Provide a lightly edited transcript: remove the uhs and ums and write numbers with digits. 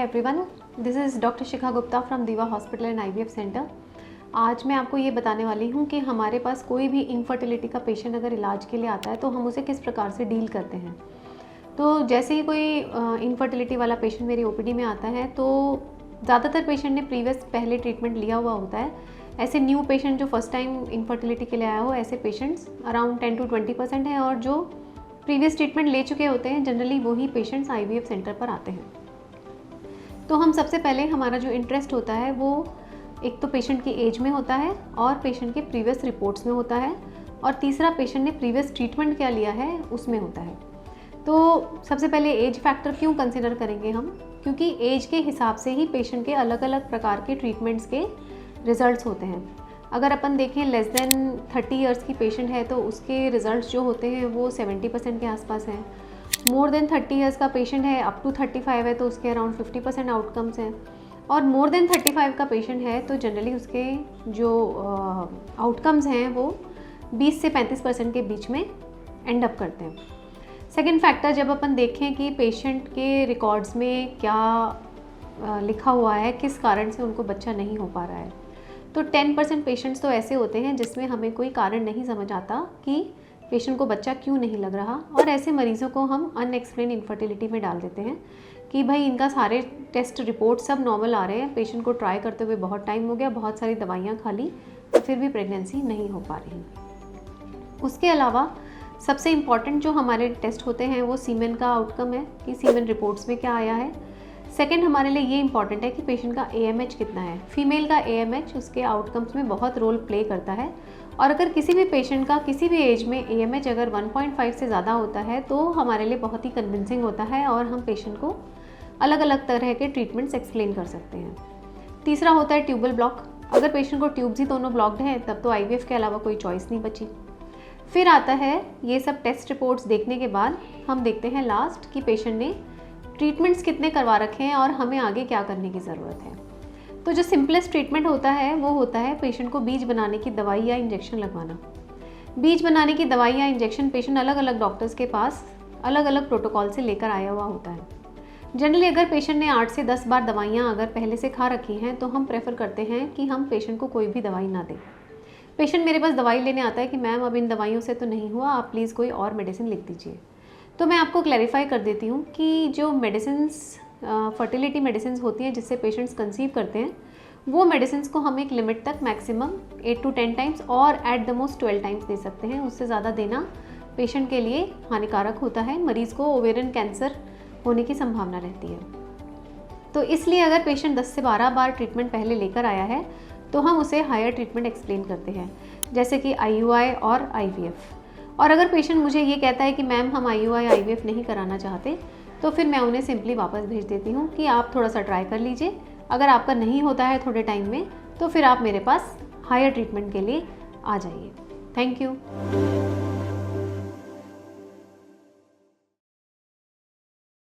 Everyone, this is doctor Shikha Gupta from दीवा hospital and IVF centre. आज मैं आपको ये बताने वाली हूँ कि हमारे पास कोई भी इनफर्टिलिटी का पेशेंट अगर इलाज के लिए आता है तो हम उसे किस प्रकार से डील करते हैं। तो जैसे ही कोई इनफर्टिलिटी वाला पेशेंट मेरी ओपीडी में आता है तो ज़्यादातर पेशेंट ने प्रीवियस पहले ट्रीटमेंट लिया हुआ होता है। ऐसे न्यू पेशेंट जो फर्स्ट टाइम इनफर्टिलिटी के लिए आया हो, ऐसे पेशेंट्स अराउंड 10 to 20% हैं, और जो प्रीवियस ट्रीटमेंट ले चुके होते हैं जनरली वही पेशेंट्स आईवीएफ सेंटर पर आते हैं। तो हम सबसे पहले हमारा जो इंटरेस्ट होता है वो एक तो पेशेंट की एज में होता है और पेशेंट के प्रीवियस रिपोर्ट्स में होता है, और तीसरा पेशेंट ने प्रीवियस ट्रीटमेंट क्या लिया है उसमें होता है। तो सबसे पहले एज फैक्टर क्यों कंसिडर करेंगे हम, क्योंकि एज के हिसाब से ही पेशेंट के अलग अलग प्रकार के ट्रीटमेंट्स के रिजल्ट्स होते हैं। अगर अपन देखें लेस देन 30 इयर्स की पेशेंट है तो उसके रिजल्ट्स जो होते हैं वो 70% के आसपास हैं। मोर देन 30 इयर्स का पेशेंट है, अप टू 35 है, तो उसके अराउंड 50% आउटकम्स हैं। और मोर देन 35 का पेशेंट है तो जनरली उसके जो आउटकम्स हैं वो 20 से 35% के बीच में एंड अप करते हैं। सेकेंड फैक्टर, जब अपन देखें कि पेशेंट के रिकॉर्ड्स में क्या लिखा हुआ है, किस कारण से उनको बच्चा नहीं हो पा रहा है, तो 10% पेशेंट्स तो ऐसे होते हैं जिसमें हमें कोई कारण नहीं समझ आता कि पेशेंट को बच्चा क्यों नहीं लग रहा, और ऐसे मरीज़ों को हम अनएक्सप्लेन इनफर्टिलिटी में डाल देते हैं कि भाई इनका सारे टेस्ट रिपोर्ट सब नॉर्मल आ रहे हैं, पेशेंट को ट्राई करते हुए बहुत टाइम हो गया, बहुत सारी दवाइयाँ खा ली, तो फिर भी प्रेगनेंसी नहीं हो पा रही। उसके अलावा सबसे इम्पॉर्टेंट जो हमारे टेस्ट होते हैं वो सीमेन का आउटकम है कि सीमेन रिपोर्ट्स में क्या आया है। सेकेंड, हमारे लिए ये इंपॉर्टेंट है कि पेशेंट का AMH कितना है। फीमेल का AMH उसके आउटकम्स में बहुत रोल प्ले करता है, और अगर किसी भी पेशेंट का किसी भी एज में AMH अगर 1.5 से ज़्यादा होता है तो हमारे लिए बहुत ही कन्विंसिंग होता है और हम पेशेंट को अलग अलग तरह के ट्रीटमेंट्स एक्सप्लेन कर सकते हैं। तीसरा होता है ट्यूबल ब्लॉक। अगर पेशेंट को ट्यूब्स ही दोनों ब्लॉक्ड हैं तब तो IVF के अलावा कोई चॉइस नहीं बची। फिर आता है ये सब टेस्ट रिपोर्ट्स देखने के बाद हम देखते हैं लास्ट कि पेशेंट ने ट्रीटमेंट्स कितने करवा रखे हैं और हमें आगे क्या करने की ज़रूरत है। तो जो सिंपलेस्ट ट्रीटमेंट होता है वो होता है पेशेंट को बीज बनाने की दवाई या इंजेक्शन लगवाना। बीज बनाने की दवाई या इंजेक्शन पेशेंट अलग अलग डॉक्टर्स के पास अलग अलग प्रोटोकॉल से लेकर आया हुआ होता है। जनरली अगर पेशेंट ने 8 से 10 बार दवाइयाँ अगर पहले से खा रखी हैं तो हम प्रेफर करते हैं कि हम पेशेंट को कोई भी दवाई ना दें। पेशेंट मेरे पास दवाई लेने आता है कि मैम अब इन दवाइयों से तो नहीं हुआ, आप प्लीज़ कोई और मेडिसिन लिख दीजिए। तो मैं आपको क्लैरिफाई कर देती हूँ कि जो मेडिसिन्स फर्टिलिटी मेडिसिन्स होती हैं जिससे पेशेंट्स कंसीव करते हैं वो मेडिसिन्स को हम एक लिमिट तक मैक्सिमम 8 to 10 टाइम्स और at the most 12 times they सकते हैं। उससे ज़्यादा देना पेशेंट के लिए हानिकारक होता है, मरीज़ को ओवेरियन कैंसर होने की संभावना रहती है। तो इसलिए अगर पेशेंट 10 से 12 बार ट्रीटमेंट पहले लेकर आया है तो हम उसे हायर ट्रीटमेंट एक्सप्लेन करते हैं, जैसे कि IUI और IVF। और अगर पेशेंट मुझे ये कहता है कि मैम हम IUI IVF नहीं कराना चाहते तो फिर मैं उन्हें सिंपली वापस भेज देती हूँ कि आप थोड़ा सा ट्राई कर लीजिए, अगर आपका नहीं होता है थोड़े टाइम में तो फिर आप मेरे पास हायर ट्रीटमेंट के लिए आ जाइए। Thank you.